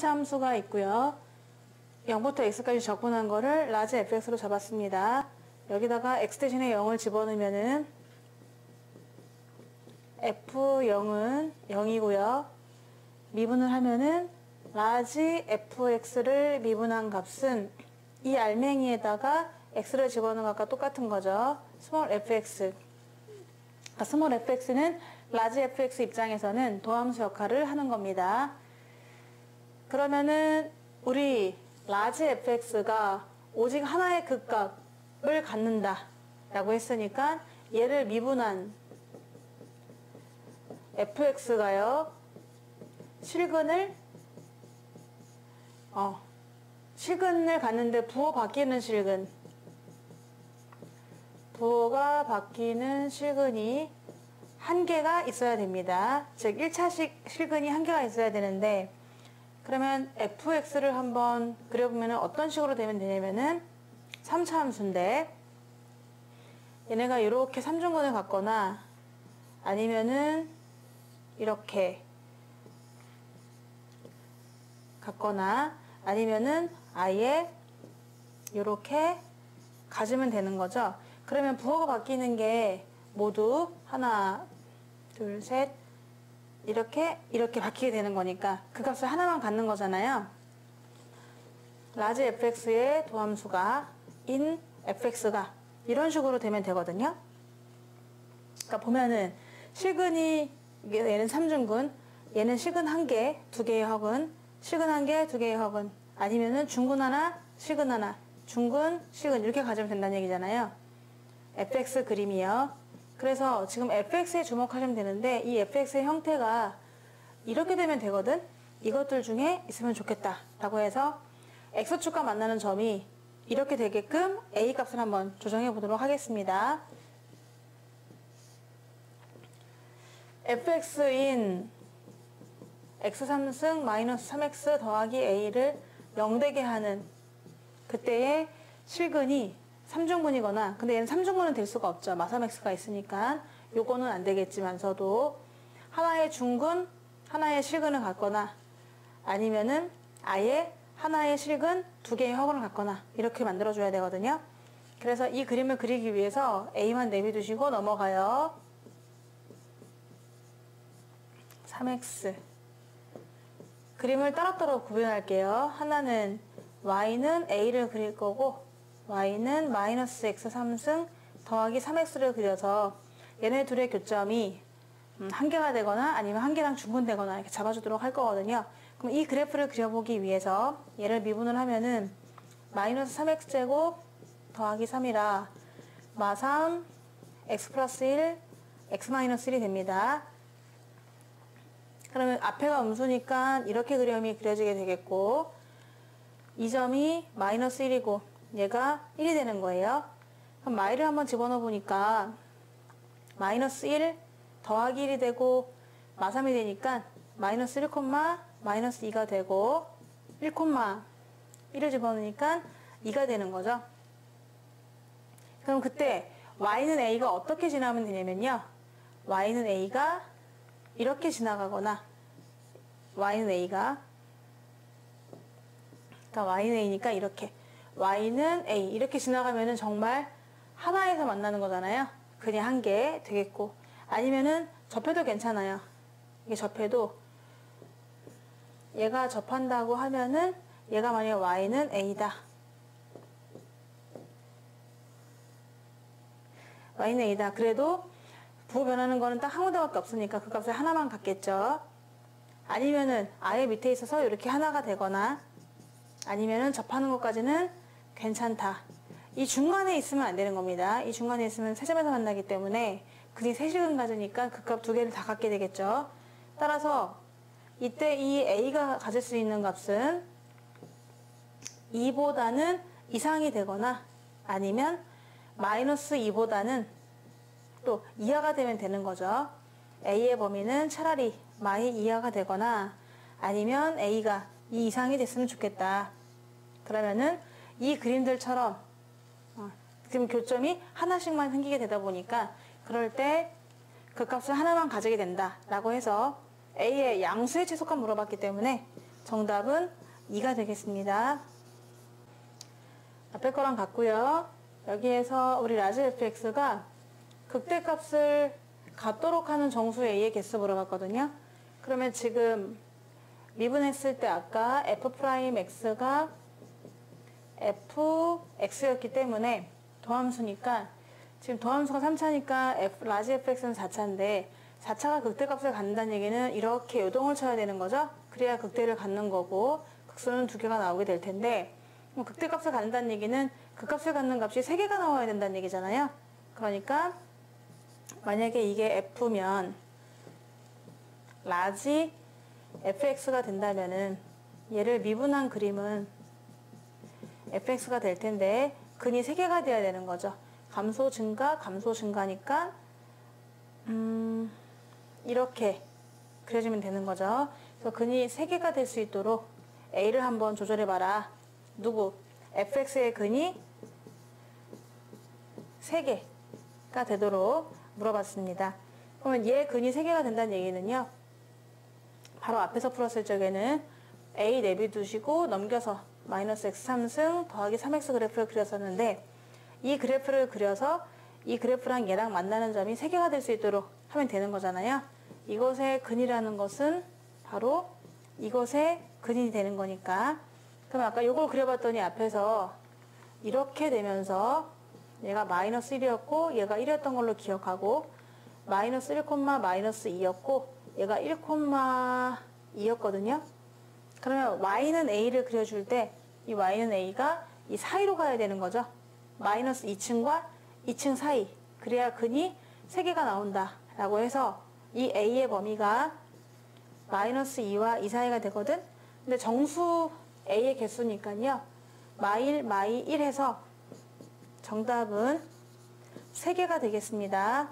3차 함수가 있고요. 0부터 x까지 적분한 거를 라지 fx로 잡았습니다. 여기다가 x 대신에 0을 집어넣으면은 f0은 0이고요. 미분을 하면은 라지 fx를 미분한 값은 이 알맹이에다가 x를 집어넣은 것과 똑같은 거죠. 스몰 fx. 스몰 fx는 라지 fx 입장에서는 도함수 역할을 하는 겁니다. 그러면은 우리 라지 fx가 오직 하나의 극값을 갖는다 라고 했으니까 얘를 미분한 fx가요 실근을 갖는데 부호 바뀌는 실근, 부호가 바뀌는 실근이 한 개가 있어야 됩니다. 즉 1차 실근이 한 개가 있어야 되는데, 그러면 fx를 한번 그려보면 어떤 식으로 되면 되냐면은 3차 함수인데 얘네가 이렇게 삼중근을 갖거나 아니면은 이렇게 갖거나 아니면은 아예 이렇게 가지면 되는 거죠. 그러면 부호가 바뀌는 게 모두 하나, 둘, 셋 이렇게 바뀌게 되는 거니까 그 값을 하나만 갖는 거잖아요. 라지 fx의 도함수가 인 fx가 이런 식으로 되면 되거든요. 그러니까 보면은 실근이 얘는 3중근, 얘는 실근 1개, 2개의 허근, 실근 1개, 2개의 허근, 아니면은 중근 하나, 실근 하나, 중근, 실근 이렇게 가지면 된다는 얘기잖아요. fx 그림이요. 그래서 지금 fx에 주목하시면 되는데 이 fx의 형태가 이렇게 되면 되거든. 이것들 중에 있으면 좋겠다 라고 해서 x축과 만나는 점이 이렇게 되게끔 a 값을 한번 조정해 보도록 하겠습니다. fx인 x3승 마이너스 3x 더하기 a를 0되게 하는 그때의 실근이 3중근이거나, 근데 얘는 3중근은 될 수가 없죠. 마삼x가 있으니까 요거는 안 되겠지만서도 하나의 중근, 하나의 실근을 갖거나 아니면은 아예 하나의 실근, 2개의 허근을 갖거나 이렇게 만들어줘야 되거든요. 그래서 이 그림을 그리기 위해서 a만 내비두시고 넘어가요. 3x 그림을 따로따로 구분할게요. 하나는 y는 a를 그릴 거고 y는 마이너스 x3승 더하기 3x를 그려서 얘네 둘의 교점이 한 개가 되거나 아니면 한 개랑 중근되거나 이렇게 잡아주도록 할 거거든요. 그럼 이 그래프를 그려보기 위해서 얘를 미분을 하면은 마이너스 3x제곱 더하기 3이라 마3 x 플러스 1 x 마이너스 1이 됩니다. 그러면 앞에가 음수니까 이렇게 그림이 그려지게 되겠고 이 점이 마이너스 1이고 얘가 1이 되는 거예요. 그럼 마이를 한번 집어넣어 보니까 마이너스 1 더하기 1이 되고 마3이 되니까 마이너스 1, 마이너스 2가 되고 1,1을 집어넣으니까 2가 되는 거죠. 그럼 그때 y는 a가 어떻게 지나면 되냐면요. y는 a가 이렇게 지나가거나 y는 a니까 이렇게 y는 a 이렇게 지나가면은 정말 하나에서 만나는 거잖아요. 그냥 한 개 되겠고, 아니면은 접해도 괜찮아요. 이게 접해도 얘가 접한다고 하면은 얘가 만약에 y는 a다. y는 a다. 그래도 부호 변하는 거는 딱 한 군데밖에 없으니까 그 값을 하나만 갖겠죠. 아니면은 아예 밑에 있어서 이렇게 하나가 되거나 아니면은 접하는 것까지는 괜찮다. 이 중간에 있으면 안 되는 겁니다. 이 중간에 있으면 세 점에서 만나기 때문에 그게 세식은 가지니까 그 값 두 개를 다 갖게 되겠죠. 따라서 이때 이 a가 가질 수 있는 값은 2보다는 이상이 되거나 아니면 마이너스 2보다는 또 이하가 되면 되는 거죠. a의 범위는 차라리 마이 이하가 되거나 아니면 a가 2 이상이 됐으면 좋겠다. 그러면은 이 그림들처럼 지금 교점이 하나씩만 생기게 되다 보니까 그럴 때 그 값을 하나만 가지게 된다 라고 해서 a의 양수의 최소값 물어봤기 때문에 정답은 2가 되겠습니다. 앞에 거랑 같고요. 여기에서 우리 라지 fx가 극대값을 갖도록 하는 정수 a의 개수 물어봤거든요. 그러면 지금 미분했을 때 아까 f'x가 fx였기 때문에 도함수니까 지금 도함수가 3차니까 라지 fx는 4차인데 4차가 극대값을 갖는다는 얘기는 이렇게 요동을 쳐야 되는 거죠. 그래야 극대를 갖는 거고 극수는 2개가 나오게 될 텐데 극대값을 갖는다는 얘기는 그 값을 갖는 값이 3개가 나와야 된다는 얘기잖아요. 그러니까 만약에 이게 f면 라지 fx가 된다면은 얘를 미분한 그림은 fx가 될 텐데 근이 3개가 돼야 되는 거죠. 감소 증가니까 이렇게 그려주면 되는 거죠. 그래서 근이 3개가 될 수 있도록 a를 한번 조절해봐라. 누구? fx의 근이 3개가 되도록 물어봤습니다. 그러면 얘 근이 3개가 된다는 얘기는요. 바로 앞에서 풀었을 적에는 a 내비두시고 넘겨서 마이너스 x 3승 더하기 3x 그래프를 그렸었는데 이 그래프를 그려서 이 그래프랑 얘랑 만나는 점이 3개가 될 수 있도록 하면 되는 거잖아요. 이것의 근이라는 것은 바로 이것의 근이 되는 거니까 그럼 아까 요걸 그려봤더니 앞에서 이렇게 되면서 얘가 마이너스 1이었고 얘가 1이었던 걸로 기억하고 마이너스 1, 마이너스 2였고 얘가 1, 2였거든요. 그러면 y는 a를 그려줄 때 이 y는 a가 이 사이로 가야 되는 거죠. 마이너스 2층과 2층 사이. 그래야 근이 3개가 나온다 라고 해서 이 a의 범위가 마이너스 2와 2 사이가 되거든. 근데 정수 a의 개수니까요. 마이 1 해서 정답은 3개가 되겠습니다.